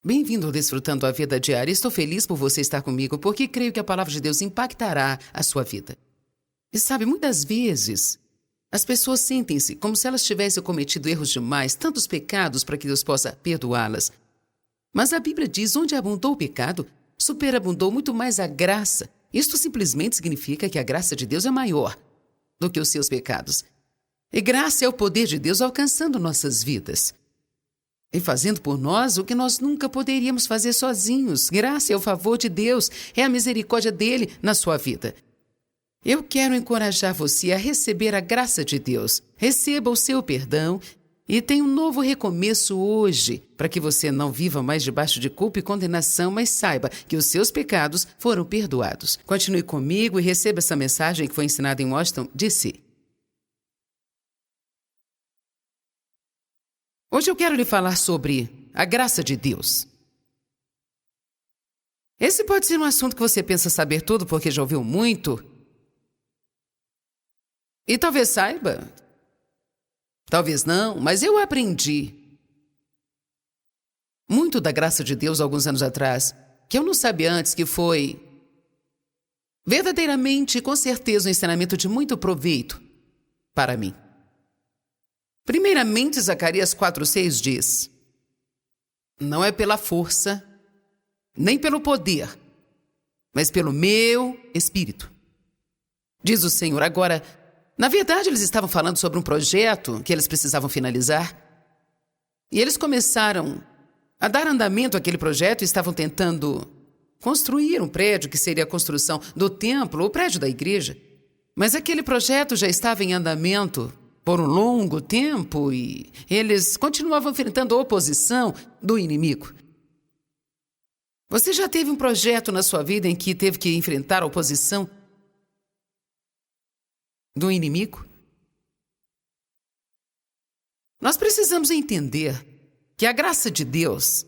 Bem-vindo ao Desfrutando a Vida Diária. Estou feliz por você estar comigo porque creio que a palavra de Deus impactará a sua vida. E sabe, muitas vezes as pessoas sentem-se como se elas tivessem cometido erros demais, tantos pecados para que Deus possa perdoá-las. Mas a Bíblia diz: onde abundou o pecado, superabundou muito mais a graça. Isto simplesmente significa que a graça de Deus é maior do que os seus pecados. E graça é o poder de Deus alcançando nossas vidas e fazendo por nós o que nós nunca poderíamos fazer sozinhos. Graça é o favor de Deus, é a misericórdia dele na sua vida. Eu quero encorajar você a receber a graça de Deus. Receba o seu perdão e tenha um novo recomeço hoje, para que você não viva mais debaixo de culpa e condenação, mas saiba que os seus pecados foram perdoados. Continue comigo e receba essa mensagem que foi ensinada em Washington, D.C. Hoje eu quero lhe falar sobre a graça de Deus. Esse pode ser um assunto que você pensa saber tudo porque já ouviu muito. E talvez saiba, talvez não, mas eu aprendi muito da graça de Deus alguns anos atrás, que eu não sabia antes, que foi verdadeiramente, com certeza, um ensinamento de muito proveito para mim. Primeiramente, Zacarias 4:6 diz: não é pela força, nem pelo poder, mas pelo meu Espírito, diz o Senhor. Agora, na verdade, eles estavam falando sobre um projeto que eles precisavam finalizar. E eles começaram a dar andamento àquele projeto e estavam tentando construir um prédio que seria a construção do templo, o prédio da igreja. Mas aquele projeto já estava em andamento por um longo tempo e eles continuavam enfrentando a oposição do inimigo. Você já teve um projeto na sua vida em que teve que enfrentar a oposição do inimigo? Nós precisamos entender que a graça de Deus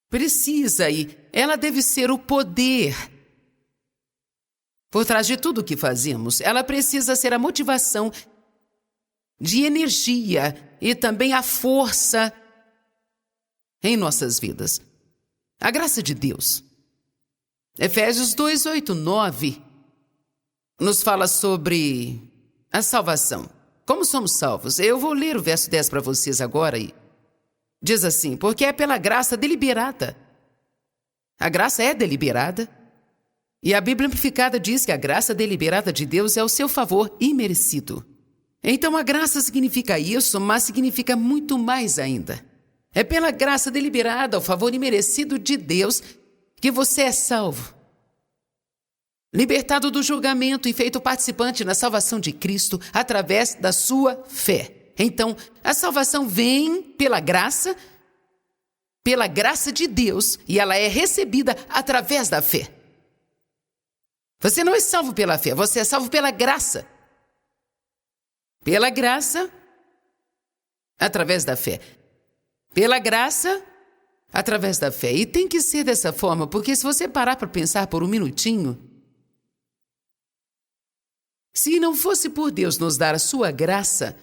precisa e ela deve ser o poder por trás de tudo o que fazemos. Ela precisa ser a motivação de energia e também a força em nossas vidas. A graça de Deus. Efésios 2:8-9 nos fala sobre a salvação. Como somos salvos? Eu vou ler o verso 10 para vocês agora e diz assim: porque é pela graça deliberada. A graça é deliberada. E a Bíblia Amplificada diz que a graça deliberada de Deus é o seu favor imerecido. Então a graça significa isso, mas significa muito mais ainda. É pela graça deliberada, o favor imerecido de Deus, que você é salvo. Libertado do julgamento e feito participante na salvação de Cristo através da sua fé. Então, a salvação vem pela graça de Deus, e ela é recebida através da fé. Você não é salvo pela fé, você é salvo pela graça. Pela graça, através da fé. Pela graça, através da fé. E tem que ser dessa forma, porque se você parar para pensar por um minutinho, se não fosse por Deus nos dar a sua graça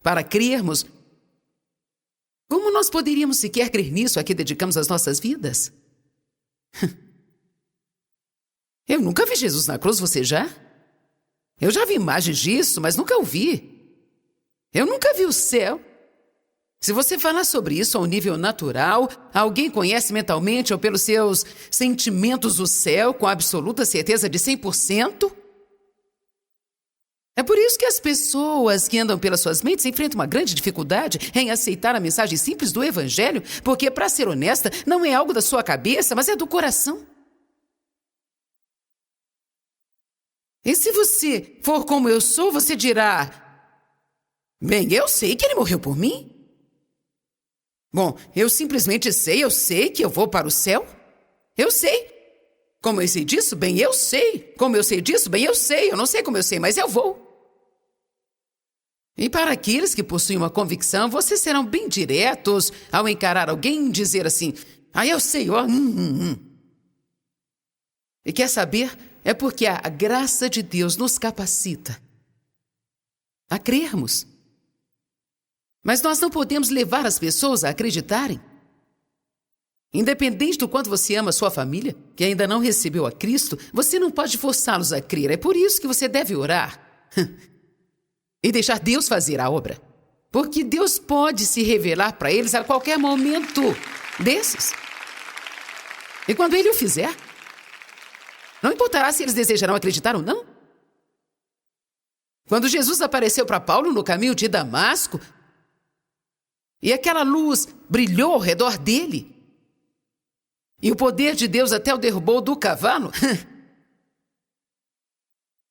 para crermos, como nós poderíamos sequer crer nisso a que dedicamos as nossas vidas? Eu nunca vi Jesus na cruz, você já? Eu já vi imagens disso, mas nunca o vi. Eu nunca vi o céu. Se você falar sobre isso ao nível natural, alguém conhece mentalmente ou pelos seus sentimentos o céu com absoluta certeza de 100%? É por isso que as pessoas que andam pelas suas mentes enfrentam uma grande dificuldade em aceitar a mensagem simples do Evangelho, porque, para ser honesta, não é algo da sua cabeça, mas é do coração. E se você for como eu sou, você dirá: bem, eu sei que ele morreu por mim. Bom, eu simplesmente sei, eu sei que eu vou para o céu. Eu sei. Como eu sei disso? Bem, eu sei. Como eu sei disso? Bem, eu sei. Eu não sei como eu sei, mas eu vou. E para aqueles que possuem uma convicção, vocês serão bem diretos ao encarar alguém e dizer assim: eu sei, ó. E quer saber? É porque a graça de Deus nos capacita a crermos. Mas nós não podemos levar as pessoas a acreditarem. Independente do quanto você ama a sua família, que ainda não recebeu a Cristo, você não pode forçá-los a crer. É por isso que você deve orar e deixar Deus fazer a obra. Porque Deus pode se revelar para eles a qualquer momento desses. E quando Ele o fizer, não importará se eles desejarão acreditar ou não. Quando Jesus apareceu para Paulo no caminho de Damasco, e aquela luz brilhou ao redor dele, e o poder de Deus até o derrubou do cavalo,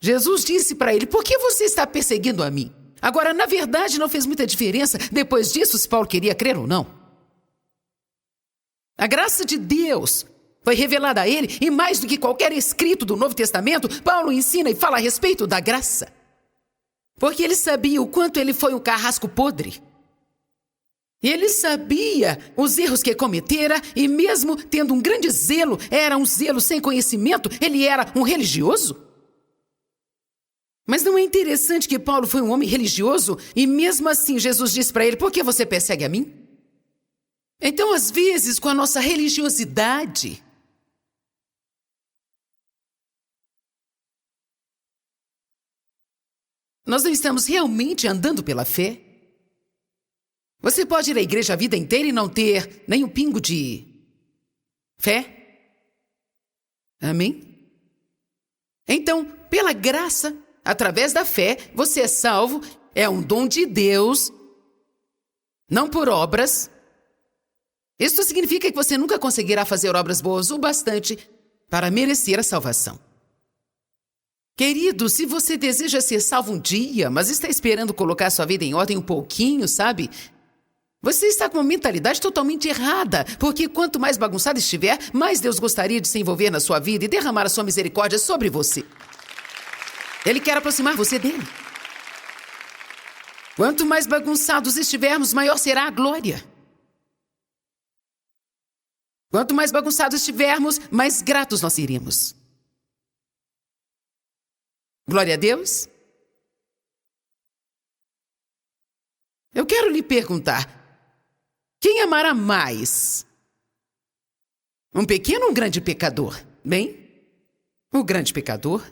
Jesus disse para ele: por que você está perseguindo a mim? Agora, na verdade, não fez muita diferença depois disso se Paulo queria crer ou não. A graça de Deus foi revelada a ele, e mais do que qualquer escrito do Novo Testamento, Paulo ensina e fala a respeito da graça. Porque ele sabia o quanto ele foi um carrasco podre. Ele sabia os erros que cometera, e mesmo tendo um grande zelo, era um zelo sem conhecimento, ele era um religioso. Mas não é interessante que Paulo foi um homem religioso, e mesmo assim Jesus disse para ele: por que você persegue a mim? Então, às vezes, com a nossa religiosidade, nós não estamos realmente andando pela fé. Você pode ir à igreja a vida inteira e não ter nem um pingo de fé. Amém? Então, pela graça, através da fé, você é salvo, é um dom de Deus, não por obras. Isso significa que você nunca conseguirá fazer obras boas o bastante para merecer a salvação. Querido, se você deseja ser salvo um dia, mas está esperando colocar sua vida em ordem um pouquinho, sabe? Você está com uma mentalidade totalmente errada, porque quanto mais bagunçado estiver, mais Deus gostaria de se envolver na sua vida e derramar a sua misericórdia sobre você. Ele quer aproximar você dele. Quanto mais bagunçados estivermos, maior será a glória. Quanto mais bagunçados estivermos, mais gratos nós seremos. Glória a Deus. Eu quero lhe perguntar: quem amará mais? Um pequeno ou um grande pecador? Bem, o grande pecador.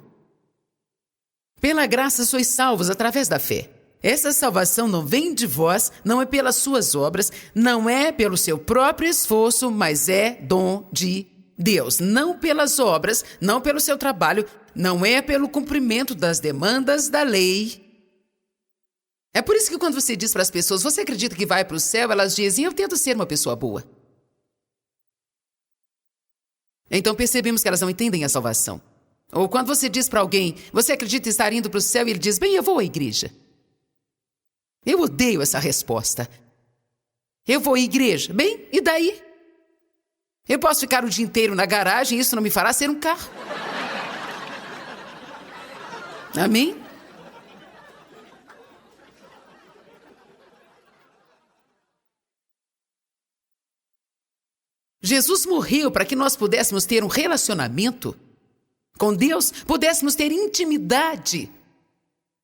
Pela graça sois salvos através da fé. Essa salvação não vem de vós, não é pelas suas obras, não é pelo seu próprio esforço, mas é dom de Deus. Não pelas obras, não pelo seu trabalho, não é pelo cumprimento das demandas da lei. É por isso que quando você diz para as pessoas: você acredita que vai para o céu? Elas dizem: eu tento ser uma pessoa boa. Então percebemos que elas não entendem a salvação. Ou quando você diz para alguém: você acredita estar indo para o céu? E ele diz: bem, eu vou à igreja. Eu odeio essa resposta. Eu vou à igreja. Bem, e daí? Eu posso ficar o dia inteiro na garagem e isso não me fará ser um carro. Amém? Jesus morreu para que nós pudéssemos ter um relacionamento com Deus, pudéssemos ter intimidade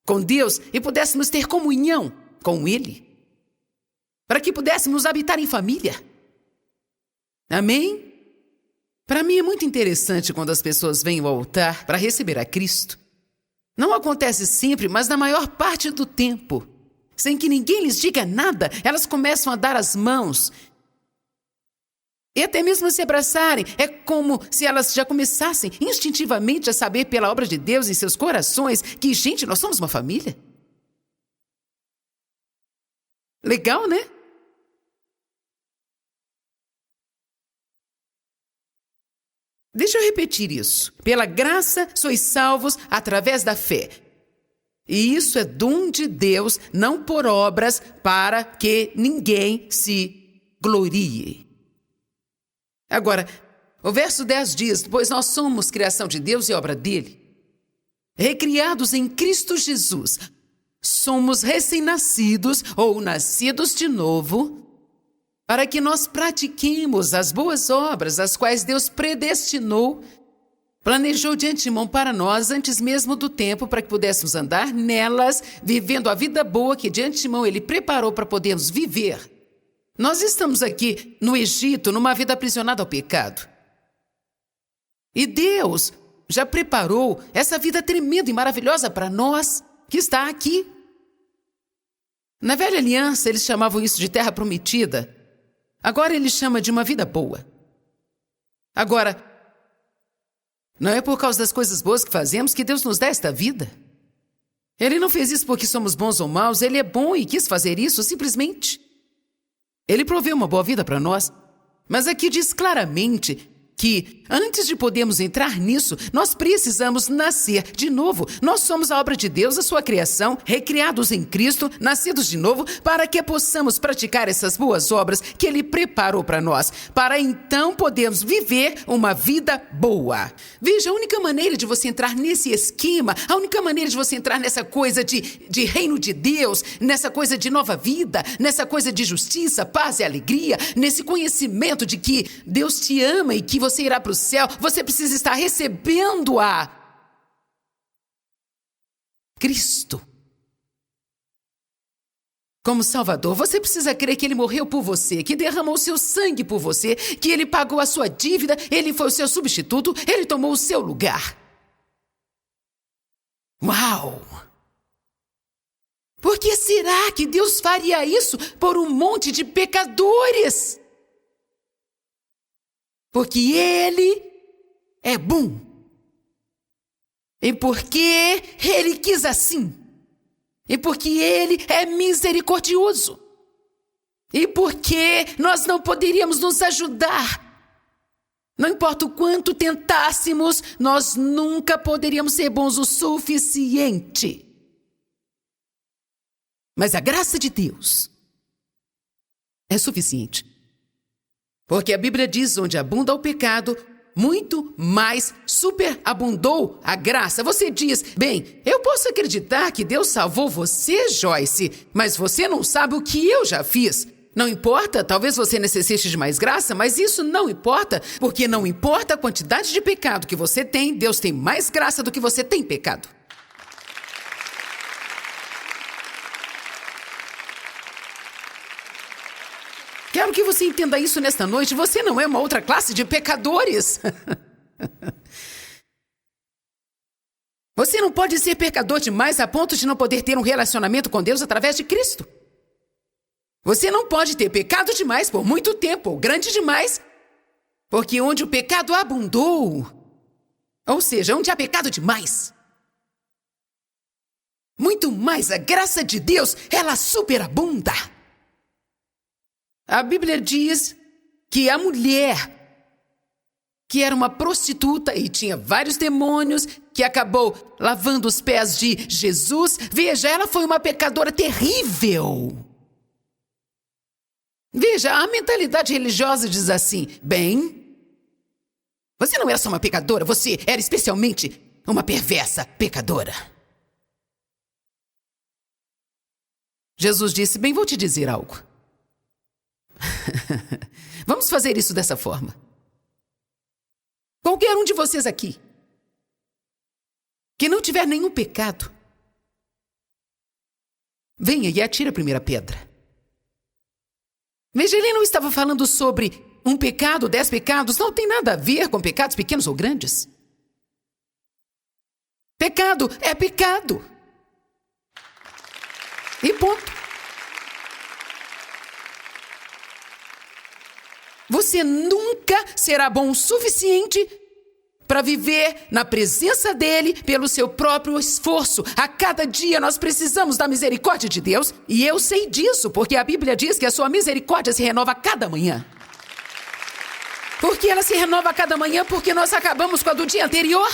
com Deus e pudéssemos ter comunhão com Ele, para que pudéssemos habitar em família. Amém? Para mim é muito interessante quando as pessoas vêm ao altar para receber a Cristo. Não acontece sempre, mas na maior parte do tempo, sem que ninguém lhes diga nada, elas começam a dar as mãos e até mesmo se abraçarem. É como se elas já começassem instintivamente a saber pela obra de Deus em seus corações que, gente, nós somos uma família. Legal, né? Deixa eu repetir isso. Pela graça sois salvos através da fé. E isso é dom de Deus, não por obras, para que ninguém se glorie. Agora, o verso 10 diz: pois nós somos criação de Deus e obra dele, recriados em Cristo Jesus. Somos recém-nascidos ou nascidos de novo, para que nós pratiquemos as boas obras, as quais Deus predestinou, planejou de antemão para nós, antes mesmo do tempo, para que pudéssemos andar nelas, vivendo a vida boa que de antemão Ele preparou para podermos viver Nós estamos aqui no Egito, numa vida aprisionada ao pecado. E Deus já preparou essa vida tremenda e maravilhosa para nós que está aqui. Na velha aliança, eles chamavam isso de terra prometida. Agora ele chama de uma vida boa. Agora, não é por causa das coisas boas que fazemos que Deus nos dá esta vida. Ele não fez isso porque somos bons ou maus, ele é bom e quis fazer isso simplesmente. Ele proveu uma boa vida para nós, mas aqui diz claramente que, antes de podermos entrar nisso, nós precisamos nascer de novo. Nós somos a obra de Deus, a sua criação, recriados em Cristo, nascidos de novo, para que possamos praticar essas boas obras que Ele preparou para nós, para então podermos viver uma vida boa. Veja, a única maneira de você entrar nesse esquema, a única maneira de você entrar nessa coisa de reino de Deus, nessa coisa de nova vida, nessa coisa de justiça, paz e alegria, nesse conhecimento de que Deus te ama e que você irá para o céu, você precisa estar recebendo a Cristo como Salvador. Você precisa crer que Ele morreu por você, que derramou o seu sangue por você, que Ele pagou a sua dívida, Ele foi o seu substituto, Ele tomou o seu lugar. Uau! Por que será que Deus faria isso por um monte de pecadores? Porque Ele é bom. E porque Ele quis assim. E porque Ele é misericordioso. E porque nós não poderíamos nos ajudar. Não importa o quanto tentássemos, nós nunca poderíamos ser bons o suficiente. Mas a graça de Deus é suficiente. Porque a Bíblia diz, onde abunda o pecado, muito mais superabundou a graça. Você diz, bem, eu posso acreditar que Deus salvou você, Joyce, mas você não sabe o que eu já fiz. Não importa, talvez você necessite de mais graça, mas isso não importa, porque não importa a quantidade de pecado que você tem, Deus tem mais graça do que você tem pecado. Quero que você entenda isso nesta noite. Você não é uma outra classe de pecadores. Você não pode ser pecador demais a ponto de não poder ter um relacionamento com Deus através de Cristo. Você não pode ter pecado demais por muito tempo, ou grande demais, porque onde o pecado abundou, ou seja, onde há pecado demais, muito mais a graça de Deus, ela superabunda. A Bíblia diz que a mulher, que era uma prostituta e tinha vários demônios, que acabou lavando os pés de Jesus, veja, ela foi uma pecadora terrível. Veja, a mentalidade religiosa diz assim, bem, você não era só uma pecadora, você era especialmente uma perversa pecadora. Jesus disse, bem, vou te dizer algo. Vamos fazer isso dessa forma. Qualquer um de vocês aqui que não tiver nenhum pecado, venha e atire a primeira pedra. Veja, ele não estava falando sobre um pecado, 10 pecados. Não tem nada a ver com pecados pequenos ou grandes. Pecado é pecado. E ponto. Você nunca será bom o suficiente para viver na presença dele pelo seu próprio esforço. A cada dia nós precisamos da misericórdia de Deus. E eu sei disso, porque a Bíblia diz que a sua misericórdia se renova a cada manhã. Porque ela se renova a cada manhã porque nós acabamos com a do dia anterior.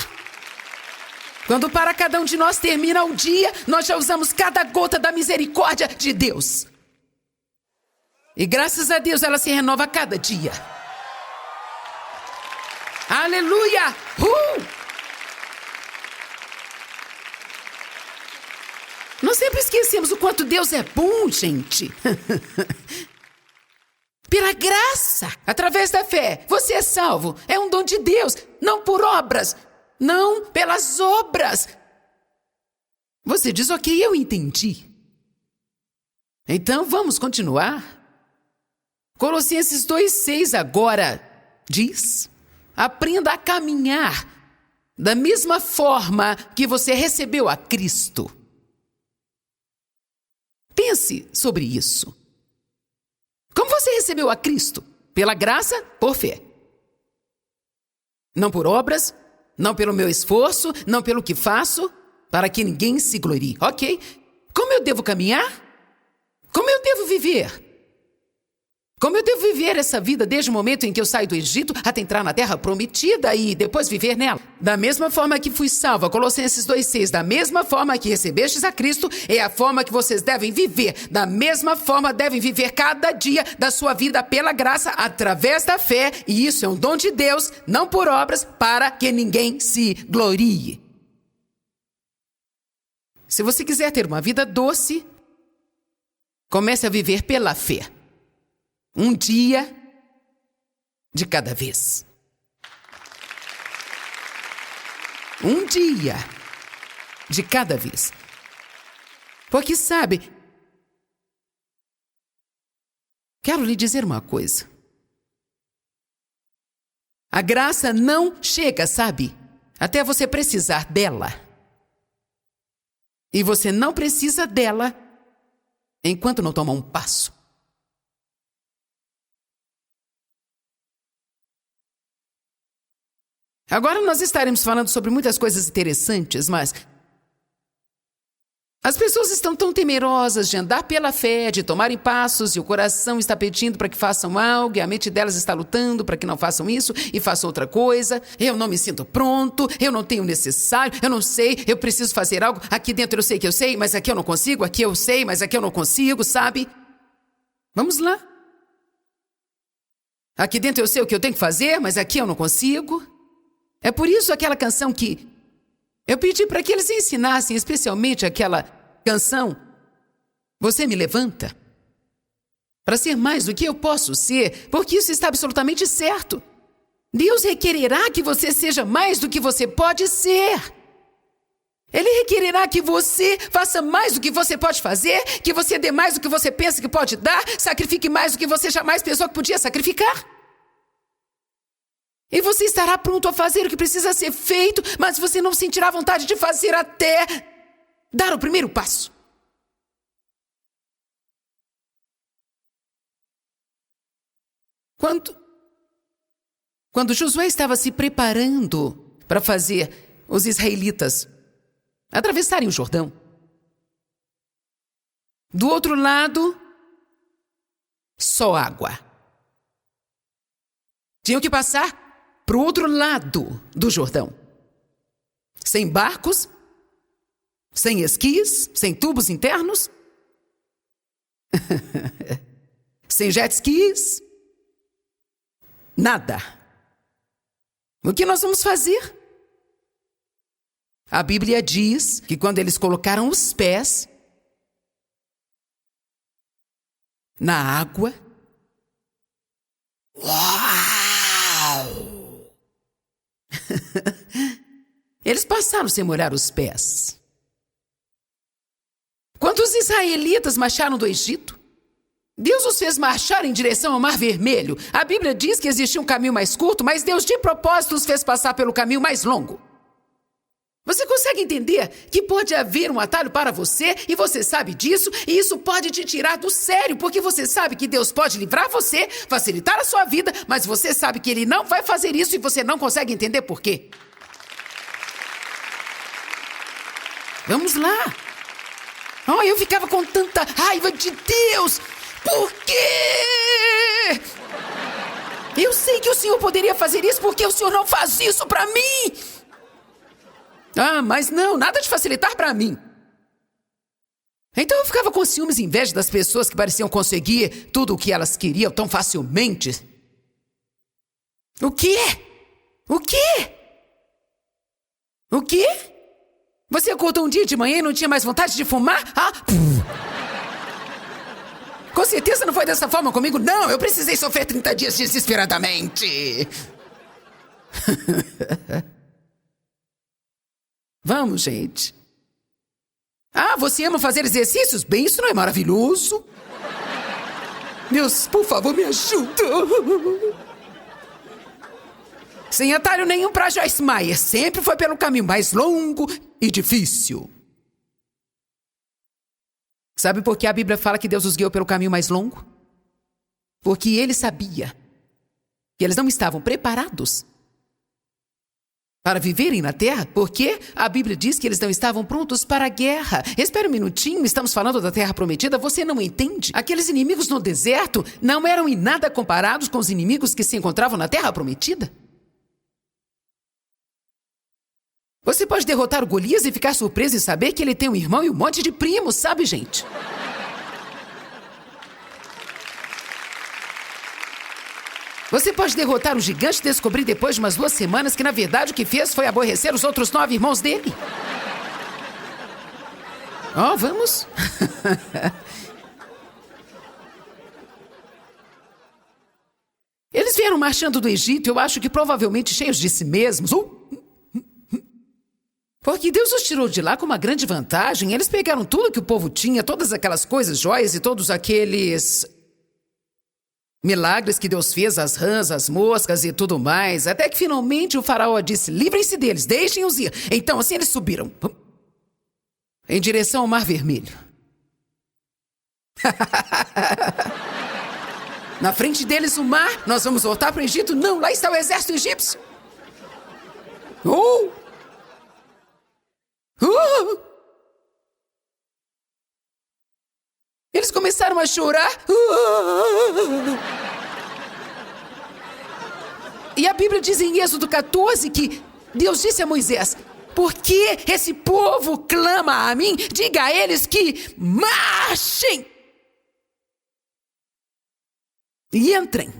Quando para cada um de nós termina o dia, nós já usamos cada gota da misericórdia de Deus. E graças a Deus ela se renova a cada dia. Aleluia! Nós sempre esquecemos o quanto Deus é bom, gente. Pela graça, através da fé, você é salvo. É um dom de Deus, não por obras, não pelas obras. Você diz, ok, eu entendi. Então vamos continuar. Colossenses 2,6 agora diz: aprenda a caminhar da mesma forma que você recebeu a Cristo. Pense sobre isso. Como você recebeu a Cristo? Pela graça, por fé. Não por obras, não pelo meu esforço, não pelo que faço, para que ninguém se glorie. Ok. Como eu devo caminhar? Como eu devo viver? Como eu devo viver essa vida desde o momento em que eu saio do Egito até entrar na terra prometida e depois viver nela? Da mesma forma que fui salva, Colossenses 2,6, da mesma forma que recebestes a Cristo, é a forma que vocês devem viver. Da mesma forma devem viver cada dia da sua vida pela graça, através da fé, e isso é um dom de Deus, não por obras, para que ninguém se glorie. Se você quiser ter uma vida doce, comece a viver pela fé. Um dia de cada vez. Um dia de cada vez. Porque sabe, quero lhe dizer uma coisa. A graça não chega, sabe, até você precisar dela. E você não precisa dela enquanto não toma um passo. Agora nós estaremos falando sobre muitas coisas interessantes, mas as pessoas estão tão temerosas de andar pela fé, de tomarem passos, e o coração está pedindo para que façam algo, e a mente delas está lutando para que não façam isso e façam outra coisa. Eu não me sinto pronto, eu não tenho o necessário, eu não sei, eu preciso fazer algo. Aqui dentro eu sei que eu sei, mas aqui eu não consigo, aqui eu sei, mas aqui eu não consigo, sabe? Vamos lá. Aqui dentro eu sei o que eu tenho que fazer, mas aqui eu não consigo. É por isso aquela canção que eu pedi para que eles ensinassem, especialmente aquela canção, Você Me Levanta, para ser mais do que eu posso ser, porque isso está absolutamente certo. Deus requererá que você seja mais do que você pode ser. Ele requererá que você faça mais do que você pode fazer, que você dê mais do que você pensa que pode dar, sacrifique mais do que você jamais pensou que podia sacrificar. E você estará pronto a fazer o que precisa ser feito, mas você não sentirá vontade de fazer até dar o primeiro passo. Quando Josué estava se preparando para fazer os israelitas atravessarem o Jordão, do outro lado, só água. Tinham que passar para o outro lado do Jordão. Sem barcos, sem esquis, sem tubos internos, sem jet skis, nada. O que nós vamos fazer? A Bíblia diz que quando eles colocaram os pés na água, uau! Eles passaram sem molhar os pés. Quando os israelitas marcharam do Egito, Deus os fez marchar em direção ao Mar Vermelho. A Bíblia diz que existia um caminho mais curto, mas Deus de propósito os fez passar pelo caminho mais longo. Você consegue entender que pode haver um atalho para você e você sabe disso, e isso pode te tirar do sério, porque você sabe que Deus pode livrar você, facilitar a sua vida, mas você sabe que Ele não vai fazer isso e você não consegue entender por quê. Vamos lá. Oh, eu ficava com tanta raiva de Deus. Por quê? Eu sei que o Senhor poderia fazer isso porque o Senhor não faz isso para mim. Ah, mas não, nada de facilitar para mim. Então eu ficava com ciúmes e inveja das pessoas que pareciam conseguir tudo o que elas queriam tão facilmente. O quê? O quê? O quê? Você acordou um dia de manhã e não tinha mais vontade de fumar? Ah, com certeza não foi dessa forma comigo. Não, eu precisei sofrer 30 dias desesperadamente. Vamos, gente. Ah, você ama fazer exercícios? Bem, isso não é maravilhoso? Deus, por favor, me ajuda. Sem atalho nenhum para Joyce Meyer. Sempre foi pelo caminho mais longo e difícil. Sabe por que a Bíblia fala que Deus os guiou pelo caminho mais longo? Porque ele sabia que eles não estavam preparados para viverem na terra, porque a Bíblia diz que eles não estavam prontos para a guerra. Espera um minutinho, estamos falando da terra prometida, você não entende? Aqueles inimigos no deserto não eram em nada comparados com os inimigos que se encontravam na terra prometida. Você pode derrotar o Golias e ficar surpreso em saber que ele tem um irmão e um monte de primos, sabe, gente? Você pode derrotar o gigante e descobrir depois de umas 2 semanas que, na verdade, o que fez foi aborrecer os outros 9 irmãos dele. Oh, vamos? Eles vieram marchando do Egito, eu acho que provavelmente cheios de si mesmos. Porque Deus os tirou de lá com uma grande vantagem. Eles pegaram tudo que o povo tinha, todas aquelas coisas, joias e todos aqueles milagres que Deus fez, as rãs, as moscas e tudo mais, até que finalmente o faraó disse, livrem-se deles, deixem-os ir. Então assim eles subiram em direção ao Mar Vermelho. Na frente deles o mar, nós vamos voltar para o Egito? Não, lá está o exército egípcio. Eles começaram a chorar. E a Bíblia diz em Êxodo 14 que Deus disse a Moisés, porque esse povo clama a mim, diga a eles que marchem e entrem.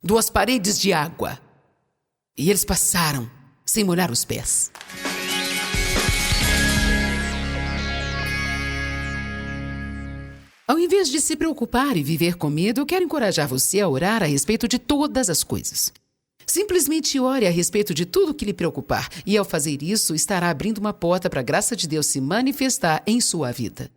2 paredes de água. E eles passaram sem molhar os pés. Ao invés de se preocupar e viver com medo, eu quero encorajar você a orar a respeito de todas as coisas. Simplesmente ore a respeito de tudo que lhe preocupar, e ao fazer isso, estará abrindo uma porta para a graça de Deus se manifestar em sua vida.